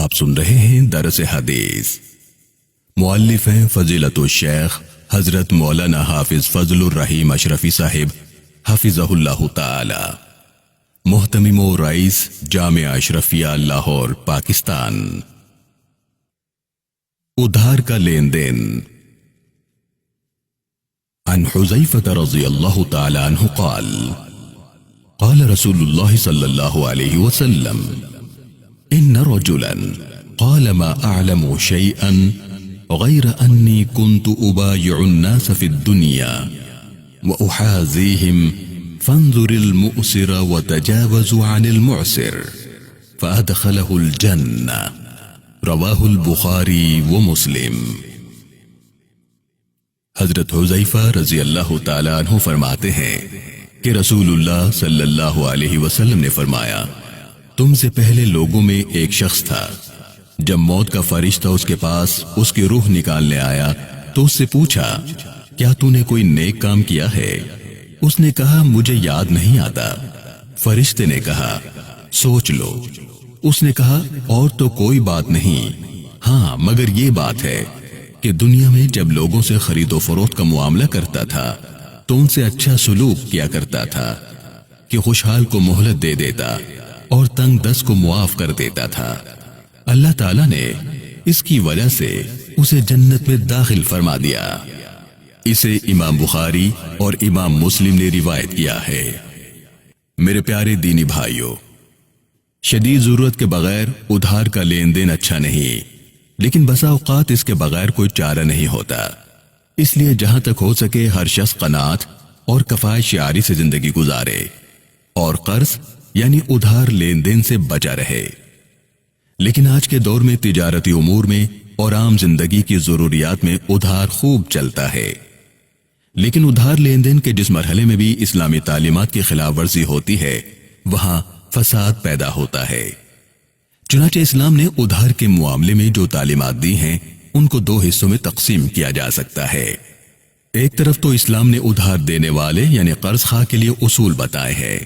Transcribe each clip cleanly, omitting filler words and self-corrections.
آپ سن رہے ہیں درس حدیث۔ مؤلف ہیں فضیلت الشیخ حضرت مولانا حافظ فضل الرحیم اشرفی صاحب حفظہ اللہ تعالی، محتمم و رئیس جامعہ اشرفیہ لاہور پاکستان۔ ادھار کا لین دین۔ عن حذیفہ رضی اللہ تعالی عنہ قال قال رسول اللہ صلی اللہ علیہ وسلم ان رجلا قال ما اعلم شيئا غير اني كنت ابايع الناس في الدنيا واحاذيهم فانظر المؤسر وتجاوز عن المعسر فادخله الجنة، رواہ البخاری ومسلم۔ حضرت حذیفہ رضی اللہ تعالیٰ عنہ فرماتے ہیں کہ رسول اللہ صلی اللہ علیہ وسلم نے فرمایا، تم سے پہلے لوگوں میں ایک شخص تھا، جب موت کا فرشتہ اس کے پاس اس کی روح نکالنے آیا تو اس سے پوچھا، کیا تو نے کوئی نیک کام کیا ہے؟ اس نے کہا، مجھے یاد نہیں آتا۔ فرشتے نے کہا، سوچ لو۔ اس نے کہا، اور تو کوئی بات نہیں، ہاں مگر یہ بات ہے کہ دنیا میں جب لوگوں سے خرید و فروخت کا معاملہ کرتا تھا تو ان سے اچھا سلوک کیا کرتا تھا کہ خوشحال کو مہلت دے دیتا اور تنگ دست کو معاف کر دیتا تھا۔ اللہ تعالیٰ نے اس کی وجہ سے اسے جنت میں داخل فرما دیا۔ اسے امام بخاری اور امام مسلم نے روایت کیا ہے۔ میرے پیارے دینی بھائیوں، شدید ضرورت کے بغیر ادھار کا لین دین اچھا نہیں، لیکن بسا اوقات اس کے بغیر کوئی چارہ نہیں ہوتا۔ اس لیے جہاں تک ہو سکے ہر شخص قناعت اور کفایت شعاری سے زندگی گزارے اور قرض یعنی ادھار لین دین سے بچا رہے۔ لیکن آج کے دور میں تجارتی امور میں اور عام زندگی کی ضروریات میں ادھار خوب چلتا ہے، لیکن ادھار لین دین کے جس مرحلے میں بھی اسلامی تعلیمات کی خلاف ورزی ہوتی ہے وہاں فساد پیدا ہوتا ہے۔ چنانچہ اسلام نے ادھار کے معاملے میں جو تعلیمات دی ہیں ان کو دو حصوں میں تقسیم کیا جا سکتا ہے۔ ایک طرف تو اسلام نے ادھار دینے والے یعنی قرض خواہ کے لیے اصول بتائے ہیں،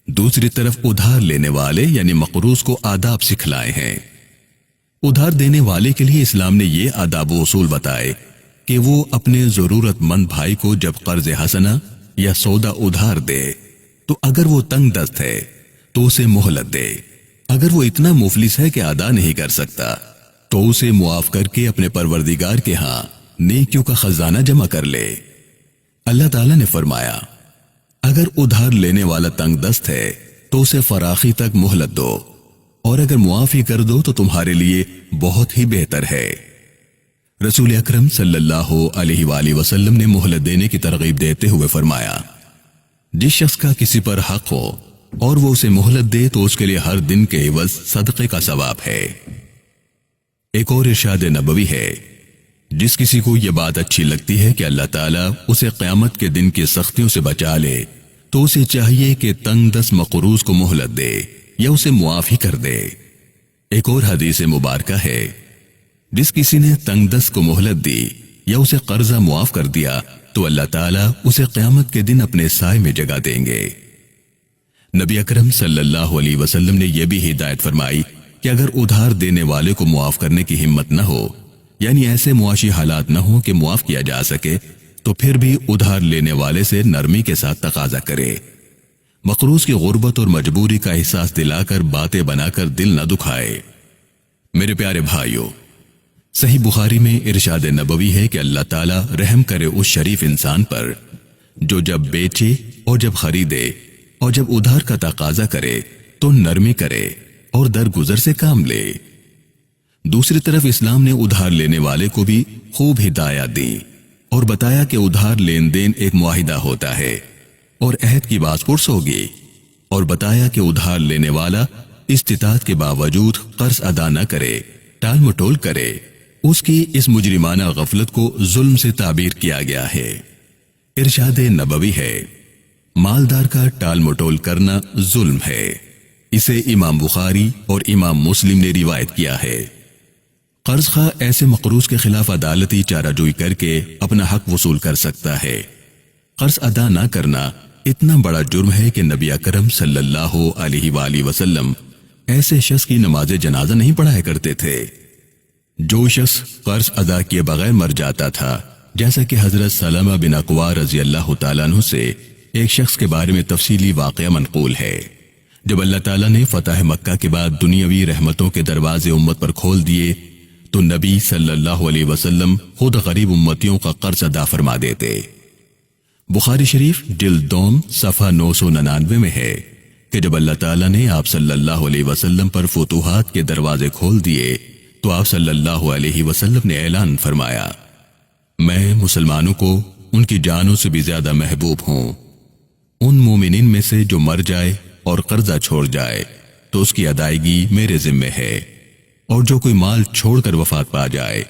دوسری طرف ادھار لینے والے یعنی مقروض کو آداب سکھلائے ہیں۔ ادھار دینے والے کے لیے اسلام نے یہ آداب و اصول بتائے کہ وہ اپنے ضرورت مند بھائی کو جب قرض حسنہ یا سودا ادھار دے تو اگر وہ تنگ دست ہے تو اسے مہلت دے، اگر وہ اتنا مفلس ہے کہ ادا نہیں کر سکتا تو اسے معاف کر کے اپنے پروردگار کے ہاں نیکیوں کا خزانہ جمع کر لے۔ اللہ تعالیٰ نے فرمایا، اگر ادھار لینے والا تنگ دست ہے تو اسے فراخی تک مہلت دو، اور اگر معافی کر دو تو تمہارے لیے بہت ہی بہتر ہے۔ رسول اکرم صلی اللہ علیہ وآلہ وسلم نے مہلت دینے کی ترغیب دیتے ہوئے فرمایا، جس شخص کا کسی پر حق ہو اور وہ اسے مہلت دے تو اس کے لیے ہر دن کے عوض صدقے کا ثواب ہے۔ ایک اور ارشاد نبوی ہے، جس کسی کو یہ بات اچھی لگتی ہے کہ اللہ تعالیٰ اسے قیامت کے دن کی سختیوں سے بچا لے تو اسے چاہیے کہ تنگ دست مقروض کو مہلت دے یا اسے معاف ہی کر دے۔ ایک اور حدیث مبارکہ ہے، جس کسی نے تنگ دست کو مہلت دی یا اسے قرضہ معاف کر دیا تو اللہ تعالیٰ اسے قیامت کے دن اپنے سائے میں جگہ دیں گے۔ نبی اکرم صلی اللہ علیہ وسلم نے یہ بھی ہدایت فرمائی کہ اگر ادھار دینے والے کو معاف کرنے کی ہمت نہ ہو، یعنی ایسے معاشی حالات نہ ہوں کہ معاف کیا جا سکے، تو پھر بھی ادھار لینے والے سے نرمی کے ساتھ تقاضا کرے۔ مقروض کی غربت اور مجبوری کا احساس دلا کر باتیں بنا کر دل نہ دکھائے۔ میرے پیارے بھائیوں، صحیح بخاری میں ارشاد نبوی ہے کہ اللہ تعالیٰ رحم کرے اس شریف انسان پر جو جب بیچے اور جب خریدے اور جب ادھار کا تقاضا کرے تو نرمی کرے اور درگزر سے کام لے۔ دوسری طرف اسلام نے ادھار لینے والے کو بھی خوب ہدایات دی اور بتایا کہ ادھار لین دین ایک معاہدہ ہوتا ہے اور عہد کی باز پرس ہوگی، اور بتایا کہ ادھار لینے والا استطاعت کے باوجود قرض ادا نہ کرے، ٹال مٹول کرے، اس کی اس مجرمانہ غفلت کو ظلم سے تعبیر کیا گیا ہے۔ ارشاد نبوی ہے، مالدار کا ٹال مٹول کرنا ظلم ہے۔ اسے امام بخاری اور امام مسلم نے روایت کیا ہے۔ قرض خواہ ایسے مقروض کے خلاف عدالتی چارہ جوئی کر کے اپنا حق وصول کر سکتا ہے۔ قرض ادا نہ کرنا اتنا بڑا جرم ہے کہ نبی اکرم صلی اللہ علیہ وآلہ وسلم ایسے شخص کی نماز جنازہ نہیں پڑھایا کرتے تھے۔ جو شخص قرض ادا کیے بغیر مر جاتا تھا، جیسا کہ حضرت سلمہ بن اکوع رضی اللہ تعالیٰ عنہ سے ایک شخص کے بارے میں تفصیلی واقعہ منقول ہے۔ جب اللہ تعالیٰ نے فتح مکہ کے بعد دنیاوی رحمتوں کے دروازے امت پر کھول دیے تو نبی صلی اللہ علیہ وسلم خود غریب امتیوں کا قرض ادا فرما دیتے۔ بخاری شریف جلد 2 صفحہ 999 میں ہے کہ جب اللہ تعالیٰ نے آپ صلی اللہ علیہ وسلم پر فتوحات کے دروازے کھول دیے تو آپ صلی اللہ علیہ وسلم نے اعلان فرمایا، میں مسلمانوں کو ان کی جانوں سے بھی زیادہ محبوب ہوں۔ ان مومنین میں سے جو مر جائے اور قرضہ چھوڑ جائے تو اس کی ادائیگی میرے ذمے ہے، اور جو کوئی مال چھوڑ کر وفات پا جائے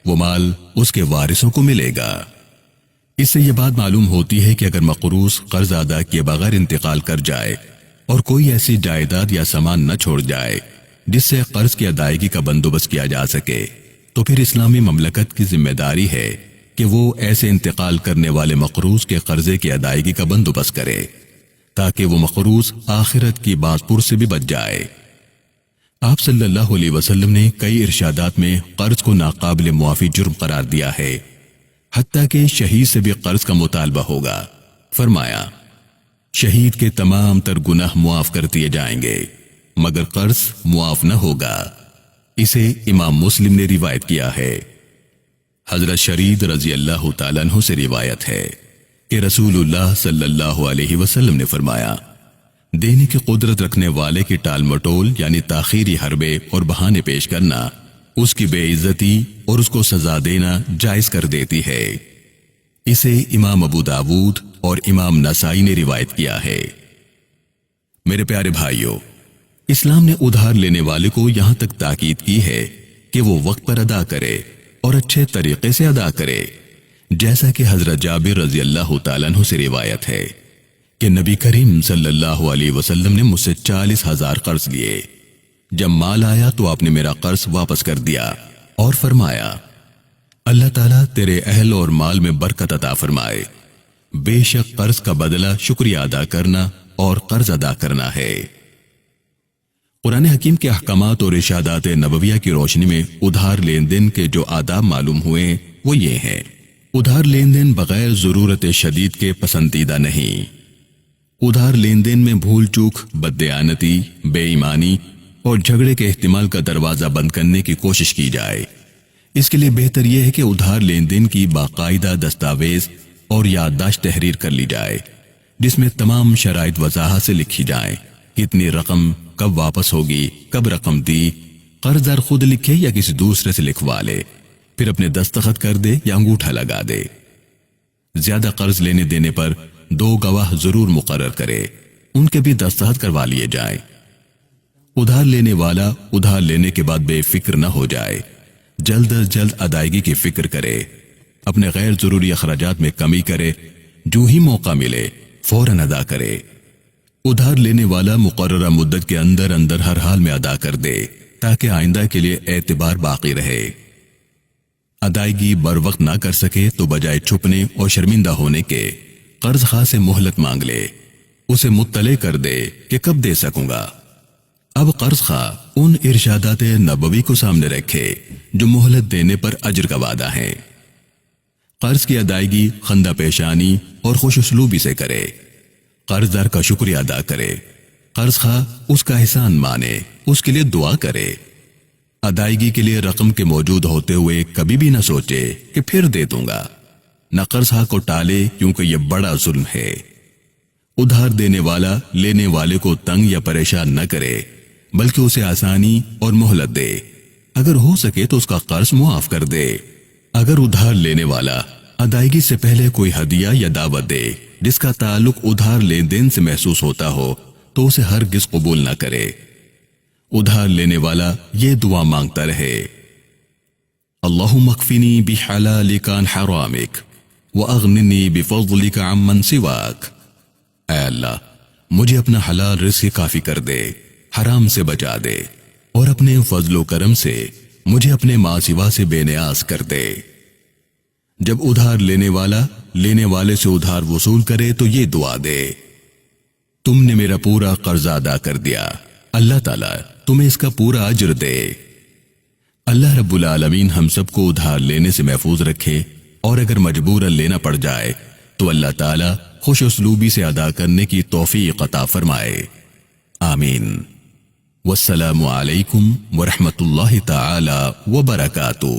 وہ مال اس کے وارثوں کو ملے گا۔ اس سے یہ بات معلوم ہوتی ہے کہ اگر مقروض قرض ادا کیے بغیر انتقال کر جائے اور کوئی ایسی جائیداد یا سامان نہ چھوڑ جائے جس سے قرض کی ادائیگی کا بندوبست کیا جا سکے، تو پھر اسلامی مملکت کی ذمہ داری ہے کہ وہ ایسے انتقال کرنے والے مقروض کے قرضے کی ادائیگی کا بندوبست کرے تاکہ وہ مقروض آخرت کی بات پر سے بھی بچ جائے۔ آپ صلی اللہ علیہ وسلم نے کئی ارشادات میں قرض کو ناقابل معافی جرم قرار دیا ہے، حتیٰ کہ شہید سے بھی قرض کا مطالبہ ہوگا۔ فرمایا، شہید کے تمام تر گناہ معاف کر دیے جائیں گے مگر قرض معاف نہ ہوگا۔ اسے امام مسلم نے روایت کیا ہے۔ حضرت شرید رضی اللہ تعالیٰ عنہ سے روایت ہے کہ رسول اللہ صلی اللہ علیہ وسلم نے فرمایا، دینے کی قدرت رکھنے والے کی ٹال مٹول یعنی تاخیری حربے اور بہانے پیش کرنا اس کی بے عزتی اور اس کو سزا دینا جائز کر دیتی ہے۔ اسے امام ابو داود اور امام نسائی نے روایت کیا ہے۔ میرے پیارے بھائیوں، اسلام نے ادھار لینے والے کو یہاں تک تاکید کی ہے کہ وہ وقت پر ادا کرے اور اچھے طریقے سے ادا کرے، جیسا کہ حضرت جابر رضی اللہ تعالیٰ عنہ سے روایت ہے کہ نبی کریم صلی اللہ علیہ وسلم نے مجھ سے 40,000 قرض لیے۔ جب مال آیا تو آپ نے میرا قرض واپس کر دیا اور فرمایا، اللہ تعالیٰ تیرے اہل اور مال میں برکت عطا فرمائے۔ بے شک قرض کا بدلہ شکریہ ادا کرنا اور قرض ادا کرنا ہے۔ قرآن حکیم کے احکامات اور ارشادات نبویہ کی روشنی میں ادھار لین دین کے جو آداب معلوم ہوئے وہ یہ ہیں۔ ادھار لین دین بغیر ضرورت شدید کے پسندیدہ نہیں۔ ادھار لین دین میں بھول چوک، بددیانتی، بے ایمانی اور جھگڑے کے احتمال کا دروازہ بند کرنے کی کوشش کی جائے۔ اس کے لیے بہتر یہ ہے کہ ادھار لین دین کی باقاعدہ دستاویز اور یادداشت تحریر کر لی جائے، جس میں تمام شرائط وضاحت سے لکھی جائیں، کتنی رقم کب واپس ہوگی، کب رقم دی، قرض دار خود لکھے یا کسی دوسرے سے لکھوا لے، پھر اپنے دستخط کر دے یا انگوٹھا لگا دے۔ زیادہ قرض لینے دینے پر 2 گواہ ضرور مقرر کرے، ان کے بھی دستخط کروا لیے جائیں۔ ادھار لینے والا ادھار لینے کے بعد بے فکر نہ ہو جائے، جلد از جلد ادائیگی کی فکر کرے، اپنے غیر ضروری اخراجات میں کمی کرے، جو ہی موقع ملے فوراً ادا کرے۔ ادھار لینے والا مقررہ مدت کے اندر اندر ہر حال میں ادا کر دے تاکہ آئندہ کے لیے اعتبار باقی رہے۔ ادائیگی بر وقت نہ کر سکے تو بجائے چھپنے اور شرمندہ ہونے کے قرض خواہ سے مہلت مانگ لے، اسے مطلع کر دے کہ کب دے سکوں گا۔ اب قرض خواہ ان ارشادات نبوی کو سامنے رکھے جو مہلت دینے پر اجر کا وعدہ ہے۔ قرض کی ادائیگی خندہ پیشانی اور خوش اسلوبی سے کرے، قرض دار کا شکریہ ادا کرے، قرض خواہ اس کا احسان مانے، اس کے لیے دعا کرے۔ ادائیگی کے لیے رقم کے موجود ہوتے ہوئے کبھی بھی نہ سوچے کہ پھر دے دوں گا، نہ قرض خواہ کو ٹالے کیونکہ یہ بڑا ظلم ہے۔ ادھار دینے والا لینے والے کو تنگ یا پریشان نہ کرے بلکہ اسے آسانی اور مہلت دے، اگر ہو سکے تو اس کا قرض معاف کر دے۔ اگر ادھار لینے والا ادائیگی سے پہلے کوئی ہدیہ یا دعوت دے جس کا تعلق ادھار لین دین سے محسوس ہوتا ہو تو اسے ہرگز قبول نہ کرے۔ ادھار لینے والا یہ دعا مانگتا رہے، اللہم اکفنی بحلالک عن حرامک واغننی بفضلک عمن سواک۔ اے اللہ، مجھے اپنا حلال رزق کافی کر دے، حرام سے بچا دے، اور اپنے فضل و کرم سے مجھے اپنے ماں سوا سے بے نیاز کر دے۔ جب ادھار لینے والا لینے والے سے ادھار وصول کرے تو یہ دعا دے، تم نے میرا پورا قرض ادا کر دیا، اللہ تعالیٰ تمہیں اس کا پورا اجر دے۔ اللہ رب العالمین ہم سب کو ادھار لینے سے محفوظ رکھے، اور اگر مجبورا لینا پڑ جائے تو اللہ تعالیٰ خوش اسلوبی سے ادا کرنے کی توفیق عطا فرمائے، آمین۔ والسلام علیکم ورحمۃ اللہ تعالی وبرکاتہ۔